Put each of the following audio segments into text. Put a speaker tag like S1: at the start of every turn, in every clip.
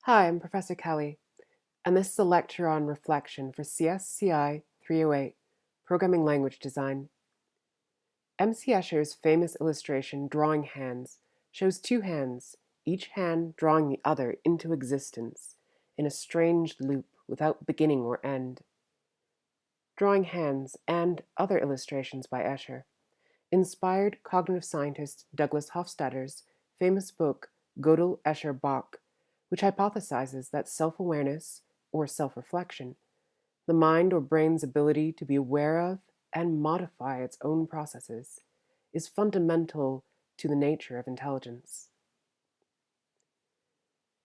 S1: Hi, I'm Professor Kelly, and this is a lecture on reflection for CSCI 308, Programming Language Design. M.C. Escher's famous illustration, Drawing Hands, shows two hands, each hand drawing the other into existence in a strange loop without beginning or end. Drawing Hands and other illustrations by Escher inspired cognitive scientist Douglas Hofstadter's famous book Gödel, Escher, Bach, which hypothesizes that self-awareness, or self-reflection, the mind or brain's ability to be aware of and modify its own processes, is fundamental to the nature of intelligence.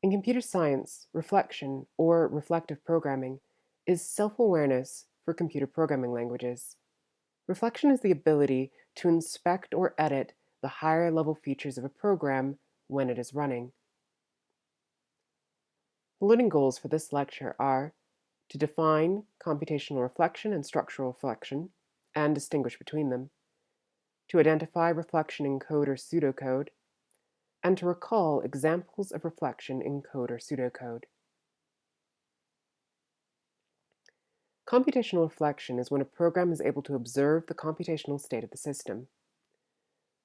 S1: In computer science, reflection, or reflective programming, is self-awareness for computer programming languages. Reflection is the ability to inspect or edit the higher level features of a program when it is running. The learning goals for this lecture are to define computational reflection and structural reflection and distinguish between them, to identify reflection in code or pseudocode, and to recall examples of reflection in code or pseudocode. Computational reflection is when a program is able to observe the computational state of the system.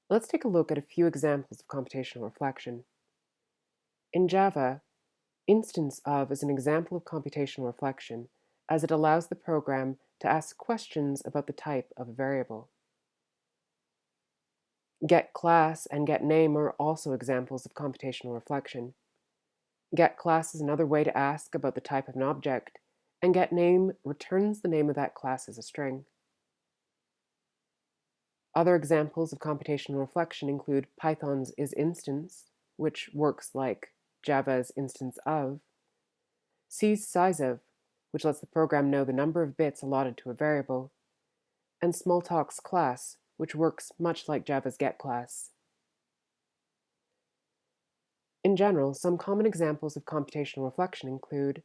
S1: Let's take a look at a few examples of computational reflection. In Java, instance of is an example of computational reflection, as it allows the program to ask questions about the type of a variable. GetClass and GetName are also examples of computational reflection. GetClass is another way to ask about the type of an object, and GetName returns the name of that class as a string. Other examples of computational reflection include Python's isInstance, which works like Java's instance of, C's sizeof, which lets the program know the number of bits allotted to a variable, and Smalltalk's class, which works much like Java's getClass. In general, some common examples of computational reflection include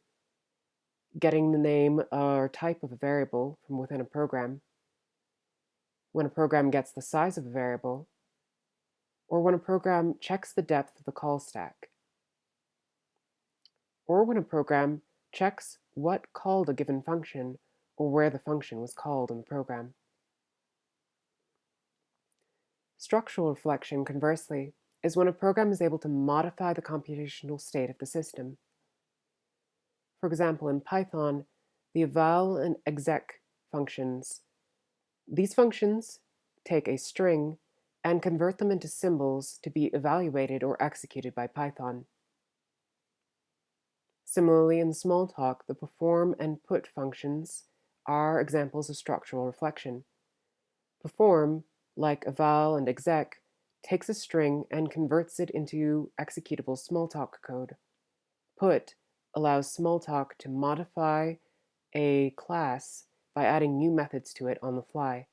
S1: getting the name or type of a variable from within a program, when a program gets the size of a variable, or when a program checks the depth of the call stack, or when a program checks what called a given function or where the function was called in the program. Structural reflection, conversely, is when a program is able to modify the computational state of the system. For example, in Python, the eval and exec functions. These functions take a string and convert them into symbols to be evaluated or executed by Python. Similarly, in Smalltalk, the perform and put functions are examples of structural reflection. Perform, like eval and exec, takes a string and converts it into executable Smalltalk code. Put allows Smalltalk to modify a class by adding new methods to it on the fly.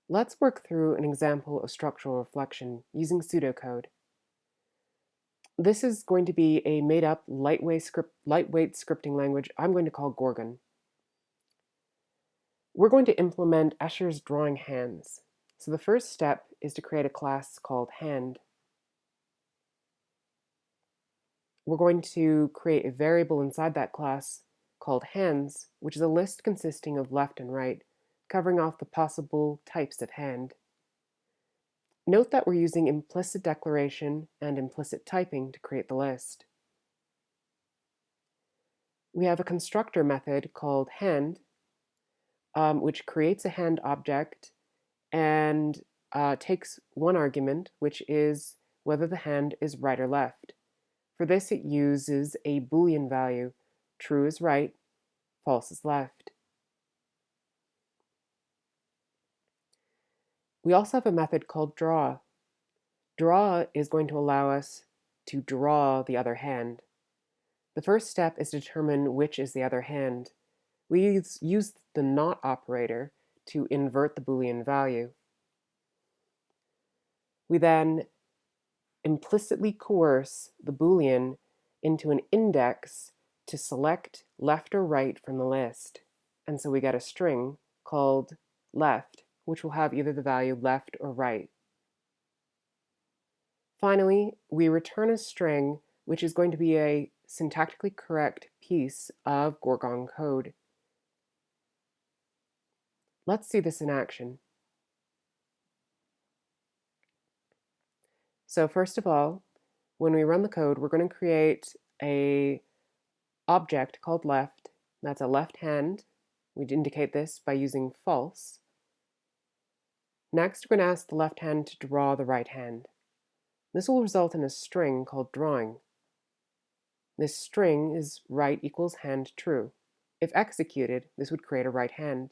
S1: Let's work through an example of structural reflection using pseudocode. This is going to be a made-up, lightweight scripting language I'm going to call Gorgon. We're going to implement Escher's Drawing Hands. So the first step is to create a class called Hand. We're going to create a variable inside that class called Hands, which is a list consisting of left and right, covering off the possible types of hand. Note that we're using implicit declaration and implicit typing to create the list. We have a constructor method called hand, which creates a hand object and takes one argument, which is whether the hand is right or left. For this, it uses a Boolean value, true is right, false is left. We also have a method called draw. Draw is going to allow us to draw the other hand. The first step is to determine which is the other hand. We use the not operator to invert the Boolean value. We then implicitly coerce the Boolean into an index to select left or right from the list. And so we get a string called left, which will have either the value left or right. Finally, we return a string, which is going to be a syntactically correct piece of Gorgon code. Let's see this in action. So first of all, when we run the code, we're going to create an object called left. That's a left hand. We'd indicate this by using false. Next, we're going to ask the left hand to draw the right hand. This will result in a string called drawing. This string is right equals hand true. If executed, this would create a right hand.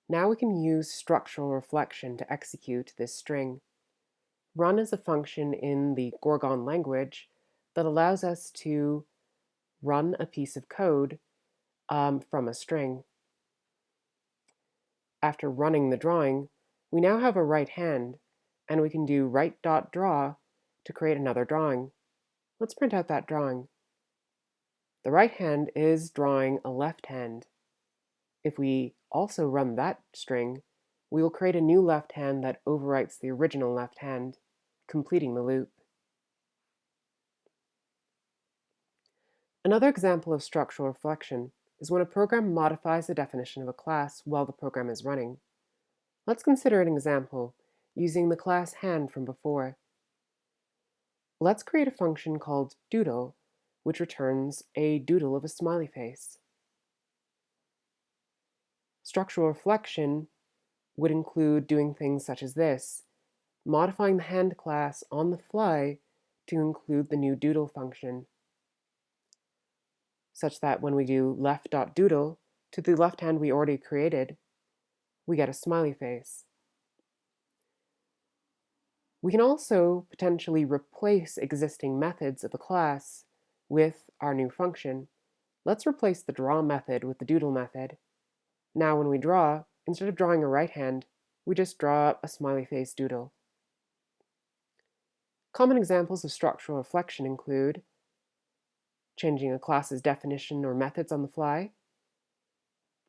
S1: Now we can use structural reflection to execute this string. Run is a function in the Gorgon language that allows us to run a piece of code from a string. After running the drawing, we now have a right hand, and we can do right.draw to create another drawing. Let's print out that drawing. The right hand is drawing a left hand. If we also run that string, we will create a new left hand that overwrites the original left hand, completing the loop. Another example of structural reflection is when a program modifies the definition of a class while the program is running. Let's consider an example using the class hand from before. Let's create a function called doodle, which returns a doodle of a smiley face. Structural reflection would include doing things such as this, modifying the hand class on the fly to include the new doodle function, such that when we do left.doodle to the left hand we already created, we get a smiley face. We can also potentially replace existing methods of a class with our new function. Let's replace the draw method with the doodle method. Now when we draw, instead of drawing a right hand, we just draw a smiley face doodle. Common examples of structural reflection include changing a class's definition or methods on the fly,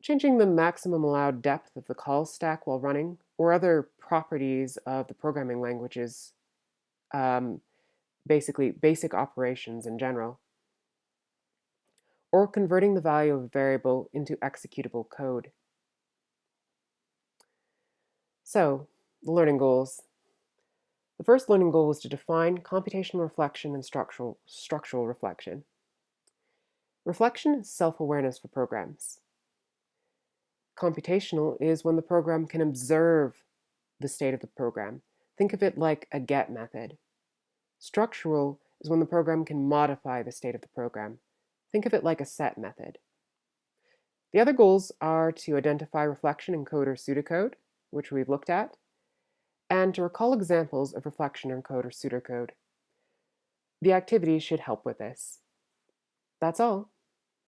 S1: changing the maximum allowed depth of the call stack while running, or other properties of the programming languages, basically basic operations in general, or converting the value of a variable into executable code. So, the learning goals. The first learning goal was to define computational reflection and structural reflection. Reflection is self-awareness for programs. Computational is when the program can observe the state of the program. Think of it like a get method. Structural is when the program can modify the state of the program. Think of it like a set method. The other goals are to identify reflection in code or pseudocode, which we've looked at, and to recall examples of reflection in code or pseudocode. The activities should help with this. That's all.